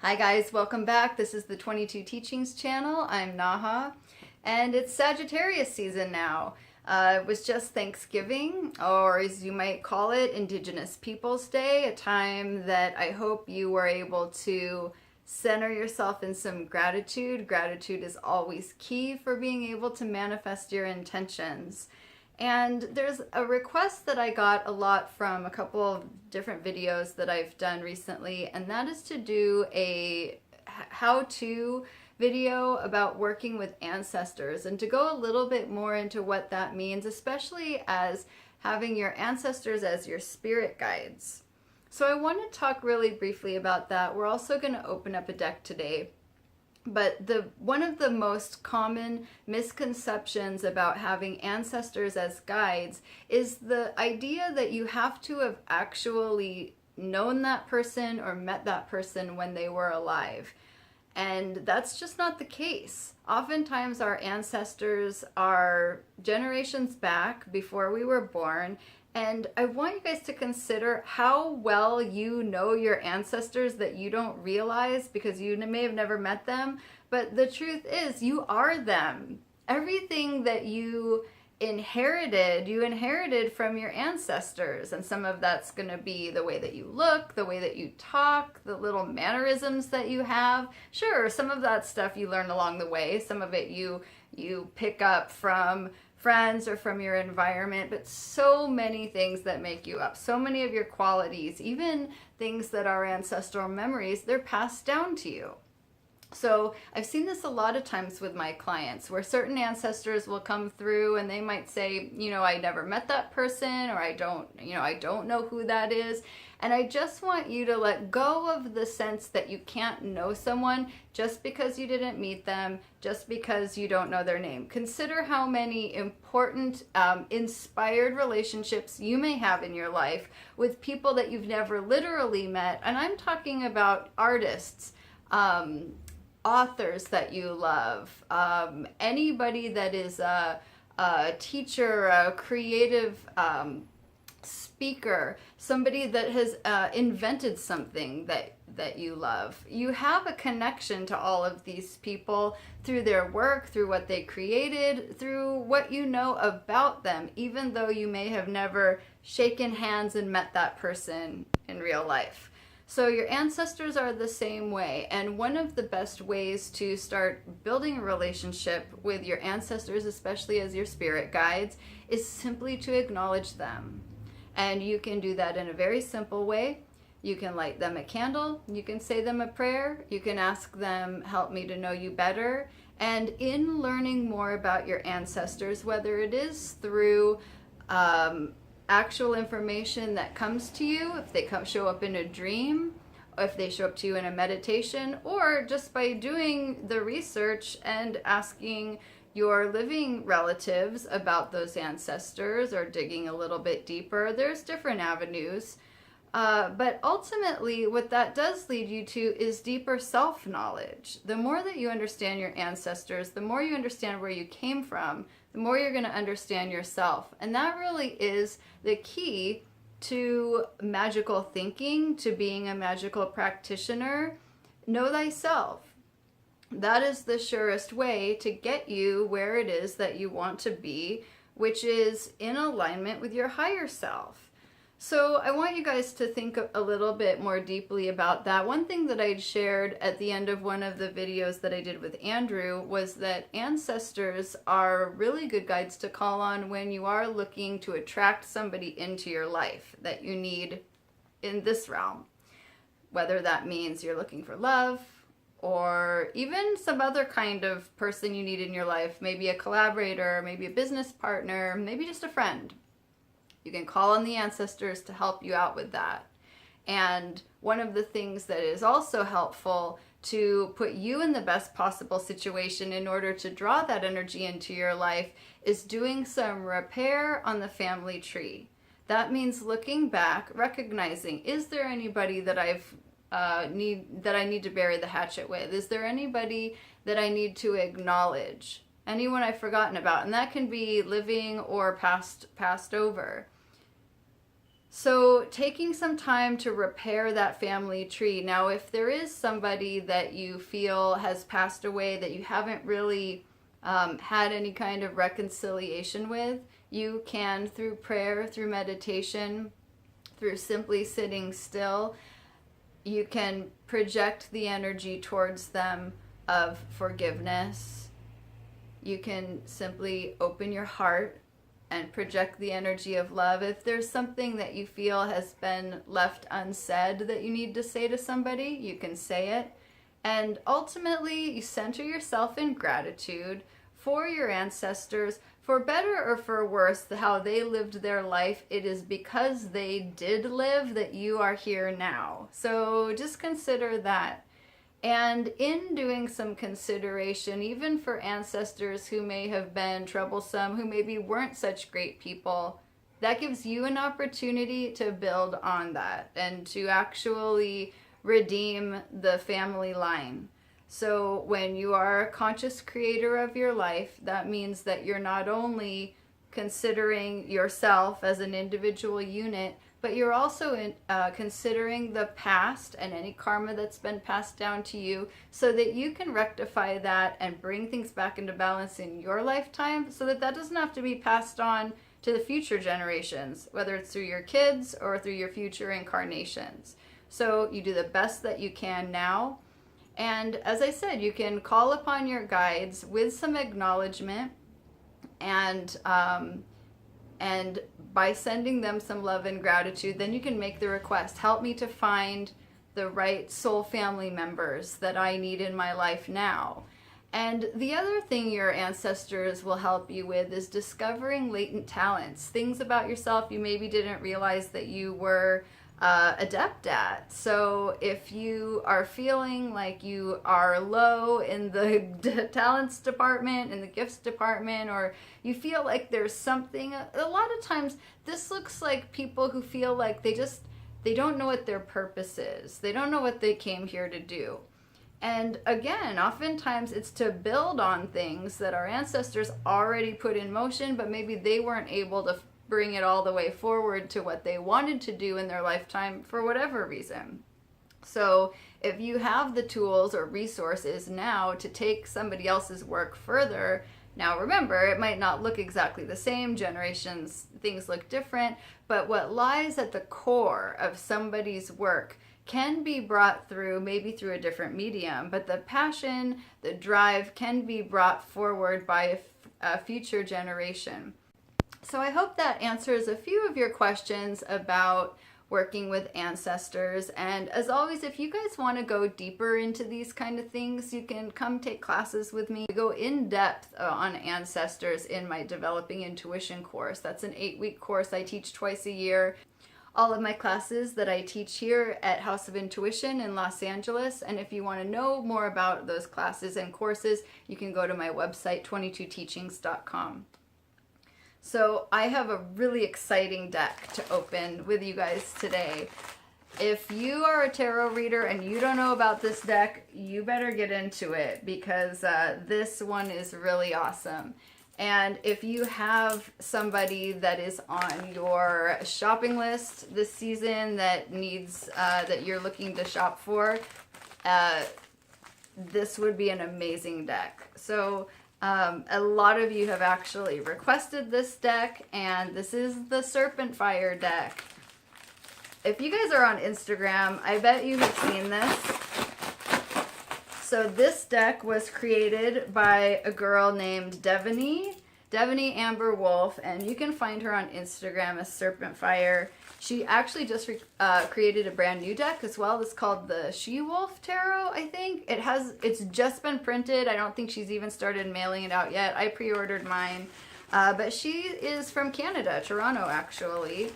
Hi guys, welcome back. This is the 22 Teachings channel. I'm Naha, and it's Sagittarius season now. It was just Thanksgiving, or as you might call it, Indigenous Peoples Day, a time that I hope you were able to center yourself in some gratitude. Gratitude is always key for being able to manifest your intentions. And there's a request that I got a lot from a couple of different videos that I've done recently, and that is to do a how-to video about working with ancestors and to go a little bit more into what that means, especially as having your ancestors as your spirit guides. So I want to talk really briefly about that. We're also going to open up a deck today. But one of the most common misconceptions about having ancestors as guides is the idea that you have to have actually known that person or met that person when they were alive. And that's just not the case. Oftentimes our ancestors are generations back before we were born. And I want you guys to consider how well you know your ancestors that you don't realize because you may have never met them. But the truth is, you are them. Everything that you inherited from your ancestors. And some of that's going to be the way that you look, the way that you talk, the little mannerisms that you have. Sure, some of that stuff you learn along the way. Some of it you pick up from friends or from your environment, but so many things that make you up, so many of your qualities, even things that are ancestral memories, they're passed down to you. So I've seen this a lot of times with my clients where certain ancestors will come through and they might say, I never met that person, or I don't know who that is. And I just want you to let go of the sense that you can't know someone just because you didn't meet them, just because you don't know their name. Consider how many important, inspired relationships you may have in your life with people that you've never literally met. And I'm talking about artists, authors that you love, anybody that is a teacher, a creative speaker, somebody that has invented something that you love. You have a connection to all of these people through their work, through what they created, through what you know about them, even though you may have never shaken hands and met that person in real life. So your ancestors are the same way, and one of the best ways to start building a relationship with your ancestors, especially as your spirit guides, is simply to acknowledge them. And you can do that in a very simple way. You can light them a candle, you can say them a prayer, you can ask them, help me to know you better. And in learning more about your ancestors, whether it is through actual information that comes to you, if they show up in a dream, if they show up to you in a meditation, or just by doing the research and asking your living relatives about those ancestors or digging a little bit deeper. There's different avenues. But ultimately, what that does lead you to is deeper self-knowledge. The more that you understand your ancestors, the more you understand where you came from, the more you're going to understand yourself. And that really is the key to magical thinking, to being a magical practitioner. Know thyself. That is the surest way to get you where it is that you want to be, which is in alignment with your higher self. So I want you guys to think a little bit more deeply about that. One thing that I'd shared at the end of one of the videos that I did with Andrew was that ancestors are really good guides to call on when you are looking to attract somebody into your life that you need in this realm. Whether that means you're looking for love, or even some other kind of person you need in your life, maybe a collaborator, maybe a business partner, maybe just a friend. You can call on the ancestors to help you out with that. And one of the things that is also helpful to put you in the best possible situation in order to draw that energy into your life is doing some repair on the family tree. That means looking back, recognizing, is there anybody that I need to bury the hatchet with? Is there anybody that I need to acknowledge? Anyone I've forgotten about? And that can be living or passed over. So taking some time to repair that family tree. Now, if there is somebody that you feel has passed away that you haven't really had any kind of reconciliation with, you can, through prayer, through meditation, through simply sitting still, you can project the energy towards them of forgiveness. You can simply open your heart and project the energy of love. If there's something that you feel has been left unsaid that you need to say to somebody, you can say it. And ultimately, you center yourself in gratitude for your ancestors, for better or for worse, how they lived their life. It is because they did live that you are here now. So just consider that. And in doing some consideration, even for ancestors who may have been troublesome, who maybe weren't such great people, that gives you an opportunity to build on that and to actually redeem the family line. So when you are a conscious creator of your life, that means that you're not only considering yourself as an individual unit, but you're also considering the past and any karma that's been passed down to you so that you can rectify that and bring things back into balance in your lifetime so that that doesn't have to be passed on to the future generations, whether it's through your kids or through your future incarnations. So you do the best that you can now. And as I said, you can call upon your guides with some acknowledgement and by sending them some love and gratitude, then you can make the request, help me to find the right soul family members that I need in my life now. And the other thing your ancestors will help you with is discovering latent talents, things about yourself you maybe didn't realize that you were adept at. So if you are feeling like you are low in the talents department, in the gifts department, or you feel like there's something, a lot of times this looks like people who feel like they don't know what their purpose is. They don't know what they came here to do. And again, oftentimes it's to build on things that our ancestors already put in motion, but maybe they weren't able to bring it all the way forward to what they wanted to do in their lifetime for whatever reason. So if you have the tools or resources now to take somebody else's work further, now remember, it might not look exactly the same, generations, things look different, but what lies at the core of somebody's work can be brought through, maybe through a different medium, but the passion, the drive can be brought forward by a future generation. So I hope that answers a few of your questions about working with ancestors. And as always, if you guys want to go deeper into these kind of things, you can come take classes with me. I go in depth on ancestors in my Developing Intuition course. That's an 8-week course I teach twice a year. All of my classes that I teach here at House of Intuition in Los Angeles. And if you want to know more about those classes and courses, you can go to my website, 22teachings.com. So I have a really exciting deck to open with you guys today. If you are a tarot reader and you don't know about this deck, you better get into it because this one is really awesome. And if you have somebody that is on your shopping list this season that needs, that you're looking to shop for, this would be an amazing deck. So a lot of you have actually requested this deck, and this is the Serpentfire deck. If you guys are on Instagram, I bet you have seen this. So this deck was created by a girl named Devaney Amber Wolf, and you can find her on Instagram as Serpentfire. She actually just created a brand new deck as well. It's called the She-Wolf Tarot, I think. It's just been printed. I don't think she's even started mailing it out yet. I pre-ordered mine. But she is from Canada, Toronto actually.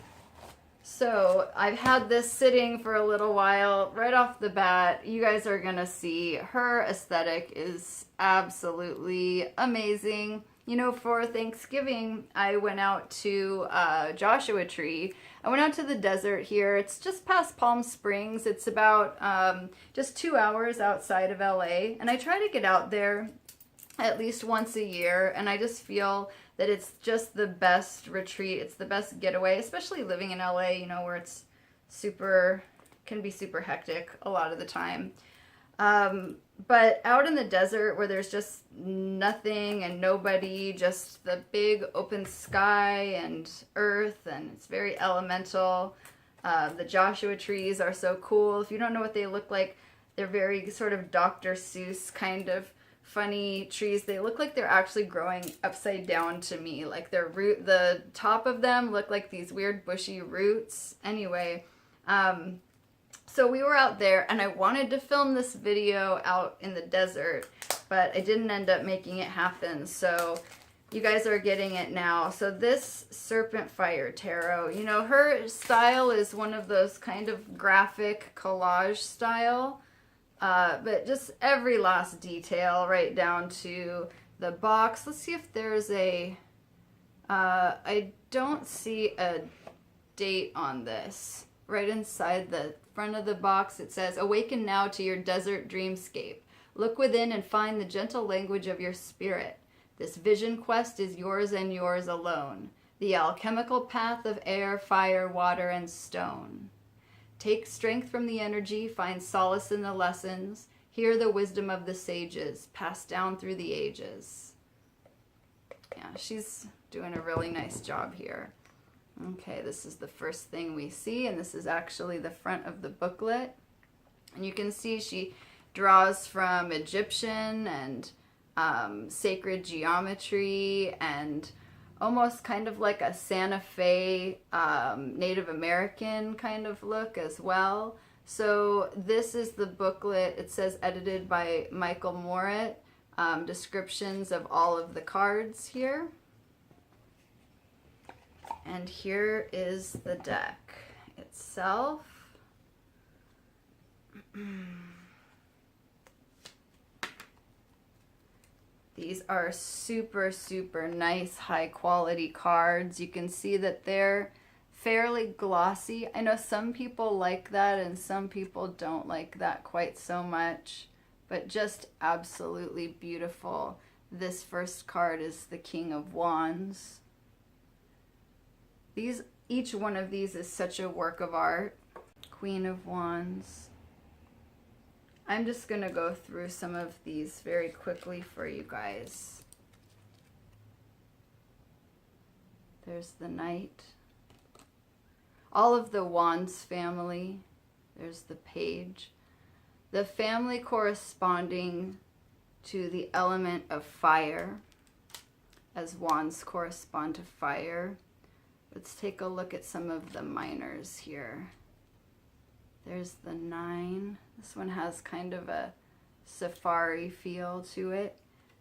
So I've had this sitting for a little while. Right off the bat, you guys are gonna see her aesthetic is absolutely amazing. You know, for Thanksgiving, I went out to Joshua Tree. I went out to the desert here. It's just past Palm Springs. It's about just 2 hours outside of LA. And I try to get out there at least once a year, and I just feel that it's just the best retreat. It's the best getaway, especially living in LA, you know, where it's can be super hectic a lot of the time. But out in the desert where there's just nothing and nobody, just the big open sky and earth, and it's very elemental. The Joshua trees are so cool. If you don't know what they look like, they're very sort of Dr. Seuss kind of funny trees. They look like they're actually growing upside down to me. Like the top of them look like these weird bushy roots. Anyway, so we were out there, and I wanted to film this video out in the desert, but I didn't end up making it happen. So you guys are getting it now. So this Serpentfire tarot, you know, her style is one of those kind of graphic collage style. But just every last detail right down to the box. Let's see if there's I don't see a date on this. Right inside the front of the box it says, "Awaken now to your desert dreamscape. Look within and find the gentle language of your spirit. This vision quest is yours and yours alone. The alchemical path of air, fire, water, and stone. Take strength from the energy, find solace in the lessons, hear the wisdom of the sages, passed down through the ages." Yeah, she's doing a really nice job here. Okay, this is the first thing we see, and this is actually the front of the booklet. And you can see she draws from Egyptian and sacred geometry and almost kind of like a Santa Fe Native American kind of look as well. So this is the booklet. It says edited by Michael Morit. Descriptions of all of the cards here. And here is the deck itself. These are super, super nice, high quality cards. You can see that they're fairly glossy. I know some people like that and some people don't like that quite so much, but just absolutely beautiful. This first card is the King of Wands. Each one of these is such a work of art. Queen of Wands. I'm just going to go through some of these very quickly for you guys. There's the Knight. All of the Wands family. There's the Page. The family corresponding to the element of fire, as Wands correspond to fire. Let's take a look at some of the minors here. There's the 9. This one has kind of a safari feel to it.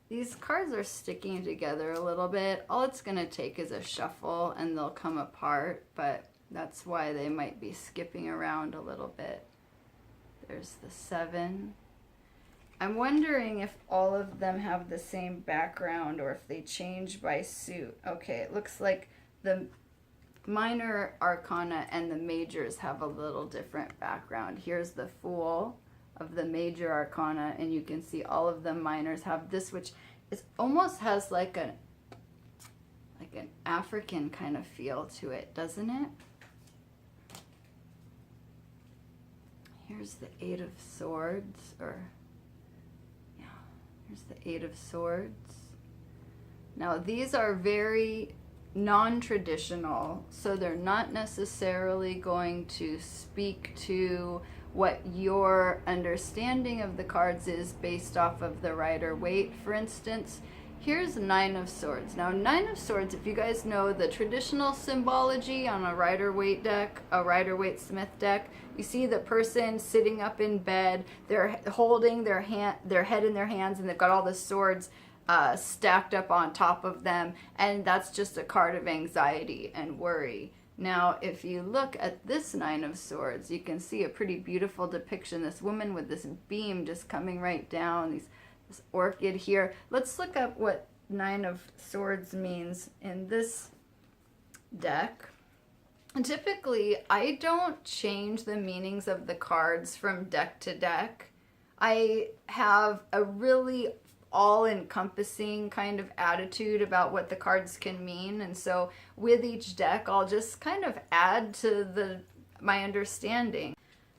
These cards are sticking together a little bit. All it's going to take is a shuffle and they'll come apart, but that's why they might be skipping around a little bit. There's the 7. I'm wondering if all of them have the same background or if they change by suit. Okay, it looks like the minor arcana and the majors have a little different background. Here's the Fool of the major arcana, and you can see all of the minors have this, which is almost has like an African kind of feel to it, doesn't it? Here's the 8 of Swords, here's the 8 of Swords. Now these are very non-traditional, so they're not necessarily going to speak to what your understanding of the cards is based off of the Rider-Waite. For instance, here's 9 of Swords. Now 9 of Swords, if you guys know the traditional symbology on a Rider-Waite deck, a Rider-Waite-Smith deck, you see the person sitting up in bed, they're holding their head in their hands, and they've got all the swords stacked up on top of them, and that's just a card of anxiety and worry. Now, if you look at this 9 of Swords, you can see a pretty beautiful depiction. This woman with this beam just coming right down, this orchid here. Let's look up what 9 of Swords means in this deck. And typically, I don't change the meanings of the cards from deck to deck. I have a really all-encompassing kind of attitude about what the cards can mean. And so with each deck, I'll just kind of add to my understanding.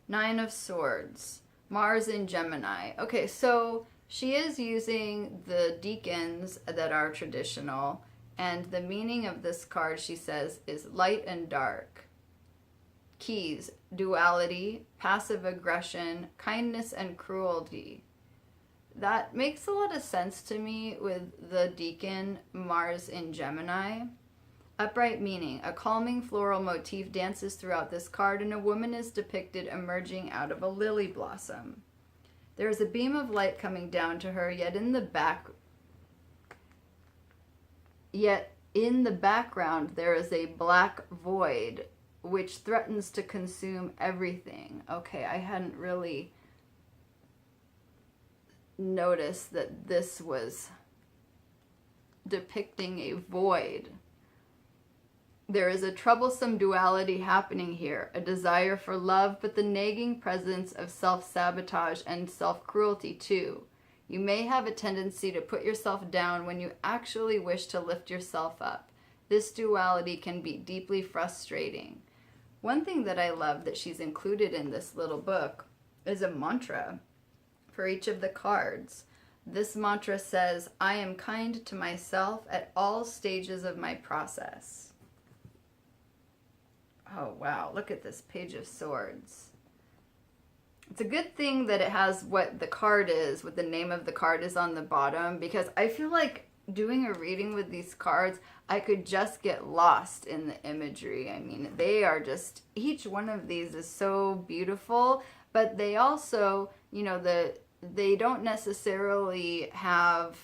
Nine of Swords, Mars in Gemini. Okay, so she is using the deacons that are traditional, and the meaning of this card, she says, is light and dark. Keys, duality, passive aggression, kindness and cruelty. That makes a lot of sense to me with the deacon, Mars in Gemini. Upright meaning, a calming floral motif dances throughout this card, and a woman is depicted emerging out of a lily blossom. There is a beam of light coming down to her, yet in the background there is a black void which threatens to consume everything. Okay, I hadn't really noticed that this was depicting a void. There is a troublesome duality happening here, a desire for love, but the nagging presence of self-sabotage and self-cruelty too. You may have a tendency to put yourself down when you actually wish to lift yourself up. This duality can be deeply frustrating. One thing that I love that she's included in this little book is a mantra for each of the cards. This mantra says, I am kind to myself at all stages of my process. Oh, wow. Look at this Page of Swords. It's a good thing that it has what the card is, what the name of the card is on the bottom, because I feel like doing a reading with these cards, I could just get lost in the imagery. I mean, they are just, each one of these is so beautiful, but they also, you know, they don't necessarily have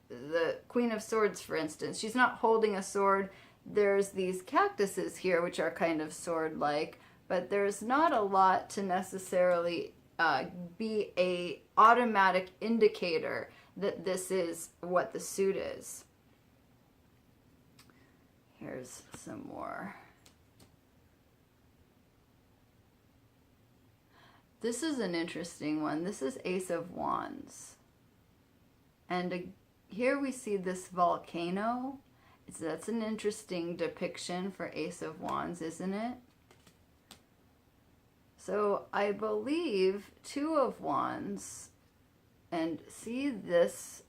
the Queen of Swords, for instance. She's not holding a sword. There's these cactuses here, which are kind of sword-like, but there's not a lot to necessarily be a automatic indicator that this is what the suit is. Here's some more. This is an interesting one. This is Ace of Wands. And here we see this volcano. That's an interesting depiction for Ace of Wands, isn't it? So I believe Two of Wands, and see this,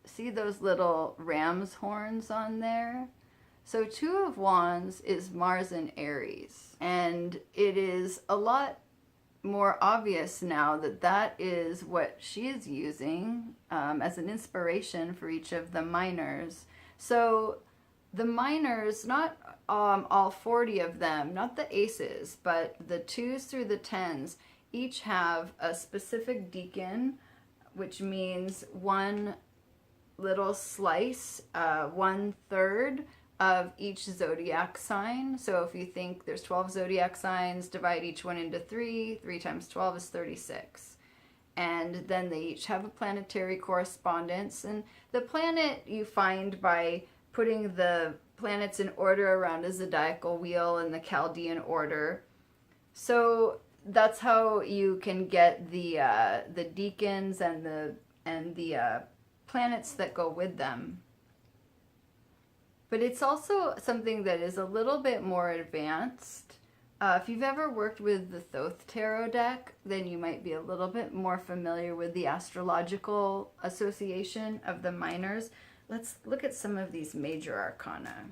see those little ram's horns on there? So Two of Wands is Mars in Aries, and it is a lot more obvious now that that is what she is using as an inspiration for each of the minors. So the minors, not all 40 of them, not the aces, but the 2s through the 10s, each have a specific deacon, which means one little slice, 1/3 of each zodiac sign. So if you think there's 12 zodiac signs, divide each one into 3. 3 times 12 is 36. And then they each have a planetary correspondence. And the planet you find by putting the planets in order around a zodiacal wheel in the Chaldean order. So that's how you can get the deacons and the planets that go with them. But it's also something that is a little bit more advanced. If you've ever worked with the Thoth Tarot deck, then you might be a little bit more familiar with the astrological association of the minors. Let's look at some of these major arcana.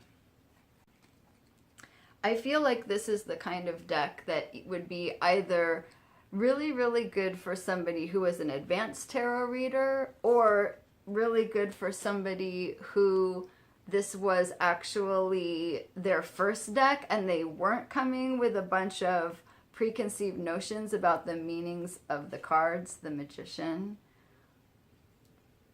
I feel like this is the kind of deck that would be either really, really good for somebody who is an advanced tarot reader, or really good for somebody who this was actually their first deck and they weren't coming with a bunch of preconceived notions about the meanings of the cards, the Magician.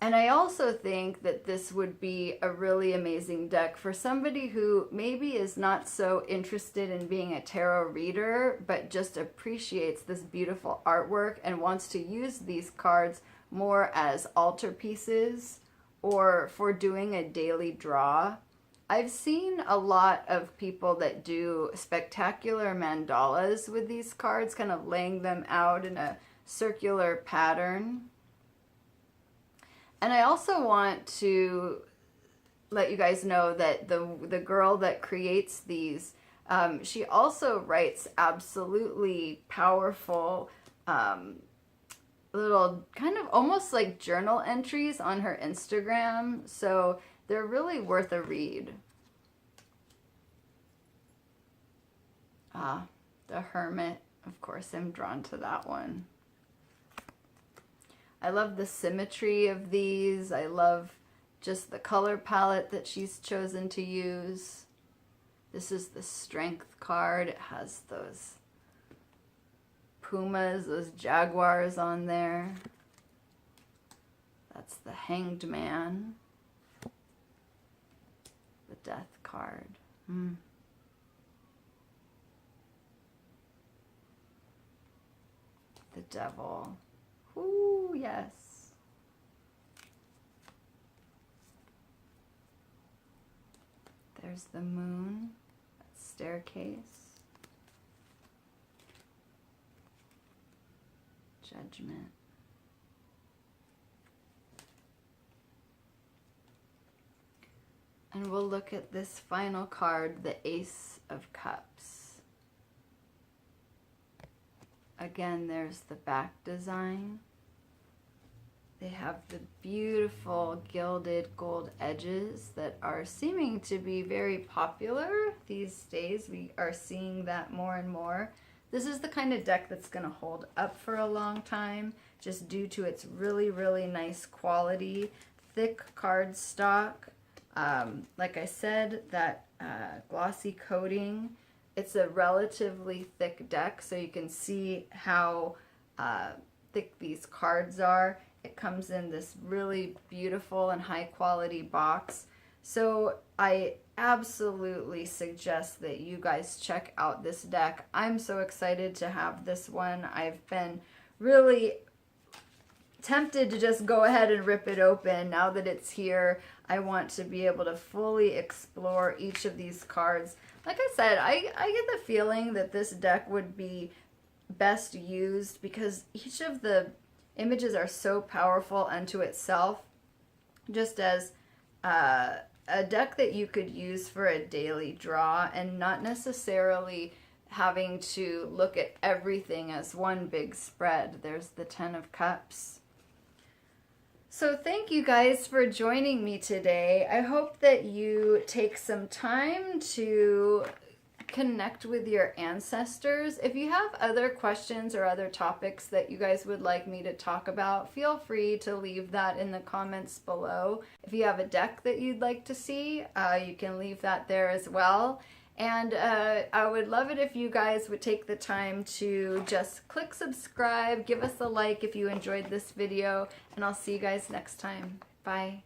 And I also think that this would be a really amazing deck for somebody who maybe is not so interested in being a tarot reader, but just appreciates this beautiful artwork and wants to use these cards more as altarpieces or for doing a daily draw. I've seen a lot of people that do spectacular mandalas with these cards, kind of laying them out in a circular pattern. And I also want to let you guys know that the girl that creates these, she also writes absolutely powerful little kind of almost like journal entries on her Instagram. So they're really worth a read. The Hermit. Of course, I'm drawn to that one. I love the symmetry of these. I love just the color palette that she's chosen to use. This is the Strength card. It has those pumas, those jaguars on there. That's the Hanged Man. The Death card. The Devil. Ooh, yes. There's the Moon, Staircase, Judgment. And we'll look at this final card, the Ace of Cups. Again, there's the back design. They have the beautiful gilded gold edges that are seeming to be very popular these days. We are seeing that more and more. This is the kind of deck that's going to hold up for a long time just due to its really, really nice quality, thick card stock. Like I said, that glossy coating. It's a relatively thick deck, so you can see how thick these cards are. It comes in this really beautiful and high quality box. So I absolutely suggest that you guys check out this deck. I'm so excited to have this one. I've been really tempted to just go ahead and rip it open. Now that it's here, I want to be able to fully explore each of these cards. Like I said, I get the feeling that this deck would be best used because each of the images are so powerful unto itself, just as a deck that you could use for a daily draw and not necessarily having to look at everything as one big spread. There's the Ten of Cups. So thank you guys for joining me today. I hope that you take some time to connect with your ancestors. If you have other questions or other topics that you guys would like me to talk about, feel free to leave that in the comments below. If you have a deck that you'd like to see, you can leave that there as well. And I would love it if you guys would take the time to just click subscribe, give us a like if you enjoyed this video, and I'll see you guys next time. Bye.